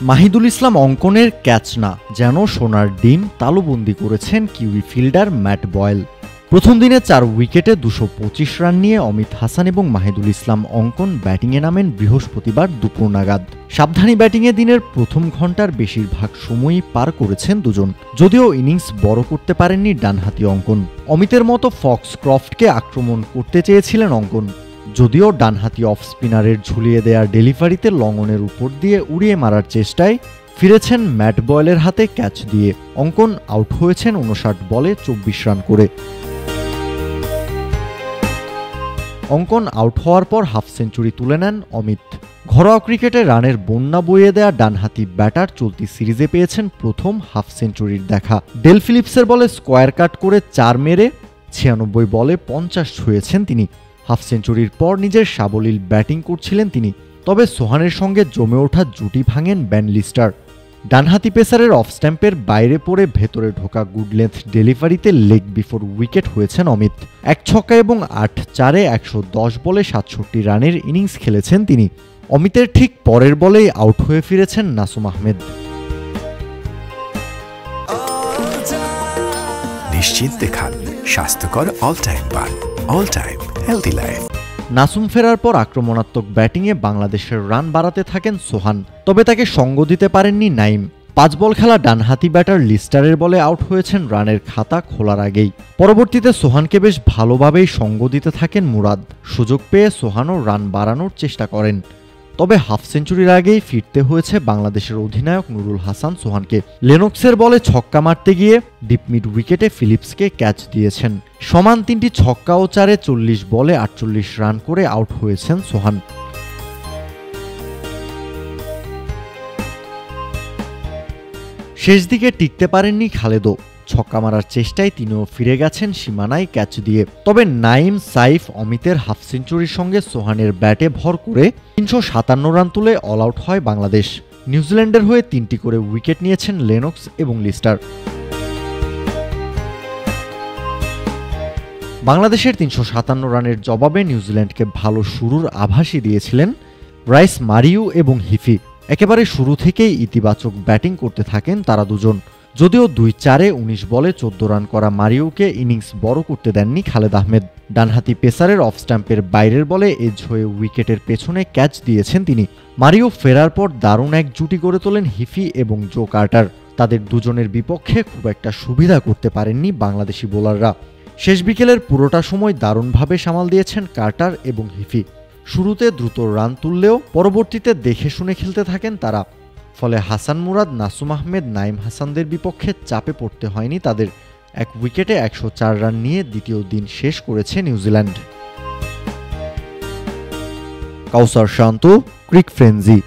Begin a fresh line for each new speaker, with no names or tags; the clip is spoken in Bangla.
মাহিদুল ইসলাম অঙ্কনের ক্যাচ না, যেন সোনার ডিম তালুবন্দি করেছেন কিউই ফিল্ডার ম্যাট বয়েল। প্রথম দিনে 4 উইকেটে 225 রান নিয়ে অমিত হাসান এবং মাহিদুল ইসলাম অঙ্কন ব্যাটিংয়ে নামেন বৃহস্পতিবার দুপুর নাগাদ। সাবধানী ব্যাটিংয়ে দিনের প্রথম ঘণ্টার বেশিরভাগ সময়ই পার করেছেন দুজন, যদিও ইনিংস বড় করতে পারেননি ডানহাতি অঙ্কন। অমিতের মতো ফক্সক্রফটকে আক্রমণ করতে চেয়েছিলেন অঙ্কন, যদিও ডানহাতি অফ স্পিনারের ঝুলিয়ে দেয়া ডেলিভারিতে লঙ্গনের উপর দিয়ে উড়িয়ে মারার চেষ্টায় ফিরেছেন ম্যাট বয়েলের হাতে ক্যাচ দিয়ে। অঙ্কন আউট হয়েছেন 59 বলে 24 রান করে। অঙ্কন আউট হওয়ার পর হাফ সেঞ্চুরি তুলে নেন অমিত। ঘরোয়া ক্রিকেটে রানের বন্যা বইয়ে দেয়া ডানহাতি ব্যাটার চলতি সিরিজে পেয়েছেন প্রথম হাফ সেঞ্চুরির দেখা। ডেল ফিলিপসের বলে স্কোয়ার কাট করে 4 মেরে 96 বলে 50 ছুঁয়েছেন তিনি। হাফ সেঞ্চুরির পর নিজের সাবলীল ব্যাটিং করছিলেন তিনি, তবে সোহানের সঙ্গে জমে ওঠা জুটি ভাঙেন বেন লিস্টার। ডানহাতি পেসারের অফ স্ট্যাম্পের বাইরে পড়ে ভেতরে ঢোকা গুড লেন্থ ডেলিভারিতে লেগ বিফোর উইকেট হয়েছেন অমিত। 1 ছক্কা এবং 8 চারে 110 বলে 67 রানের ইনিংস খেলেছেন তিনি। অমিতের ঠিক পরের বলেই আউট হয়ে ফিরেছেন নাসুম আহমেদ।
নিশ্চিন্তে খান স্বাস্থ্যকর অল টাইম পান, all time healthy life.
Nasum ফেরার পর আক্রমণাত্মক ব্যাটিংয়ে বাংলাদেশের রান বাড়াতে থাকেন সোহান, তবে তাকে সঙ্গ দিতে পারেননি নাইম। 5 বল খেলা ডানহাতি ব্যাটার লিস্টারের বলে আউট হয়েছেন রানের খাতা খোলার আগেই। পরবর্তীতে সোহানকে বেশ ভালোভাবেই সঙ্গ দিতে থাকেন মুরাদ। সুযোগ পেয়ে সোহানও রান বাড়ানোর চেষ্টা করেন, তবে হাফ সেঞ্চুরির আগেই ফিরতে হয়েছে বাংলাদেশের অধিনায়ক নুরুল হাসান সোহানকে। লেনক্সের বলে ছক্কা মারতে গিয়ে ডিপ মিড উইকেটে ফিলিপসকে ক্যাচ দিয়েছেন। সমান 3টি ছক্কা ও 4-এ 40 বলে 48 রান করে আউট হয়েছেন সোহান। শেষ দিকে টিকতে পারেননি খালেদও। ছক্কা মারার চেষ্টায় তিনিও ফিরে গেছেন সীমানায় ক্যাচ দিয়ে। তবে নাইম, সাইফ, অমিতের হাফ সেঞ্চুরির সঙ্গে সোহানের ব্যাটে ভর করে 357 রান তুলে অল আউট হয় বাংলাদেশ। নিউজিল্যান্ডের হয়ে 3টি করে উইকেট নিয়েছেন লেনক্স এবং লিস্টার। বাংলাদেশের 357 রানের জবাবে নিউজিল্যান্ডকে ভালো শুরুর আভাসই দিয়েছিলেন রাইস, মারিউ এবং হিফি। একেবারে শুরু থেকেই ইতিবাচক ব্যাটিং করতে থাকেন তারা দুজন, যদিও 2 চারে 19 বলে 14 রান করা মারিউকে ইনিংস বড় করতে দেননি খালেদ আহমেদ। ডানহাতি পেসারের অফ স্ট্যাম্পের বাইরের বলে এজ হয়ে উইকেটের পেছনে ক্যাচ দিয়েছেন তিনি। মারিও ফেরার পর দারুণ এক জুটি গড়ে তোলেন হিফি এবং জো কার্টার। তাদের দুজনের বিপক্ষে খুব একটা সুবিধা করতে পারেননি বাংলাদেশি বোলাররা। শেষ বিকেলের পুরোটা সময় দারুণভাবে সামাল দিয়েছেন কার্টার এবং হিফি। শুরুতে দ্রুত রান তুললেও পরবর্তীতে দেখে শুনে খেলতে থাকেন তারা, ফলে হাসান মুরাদ, নাসুম আহমেদ, নাইম হাসানদের বিপক্ষে চাপে পড়তে হয়নি তাদের। 1 উইকেটে 104 রান নিয়ে দ্বিতীয় দিন শেষ করেছে নিউজিল্যান্ড। কাউসার শান্ত, ক্রিক ফ্রেঞ্জি।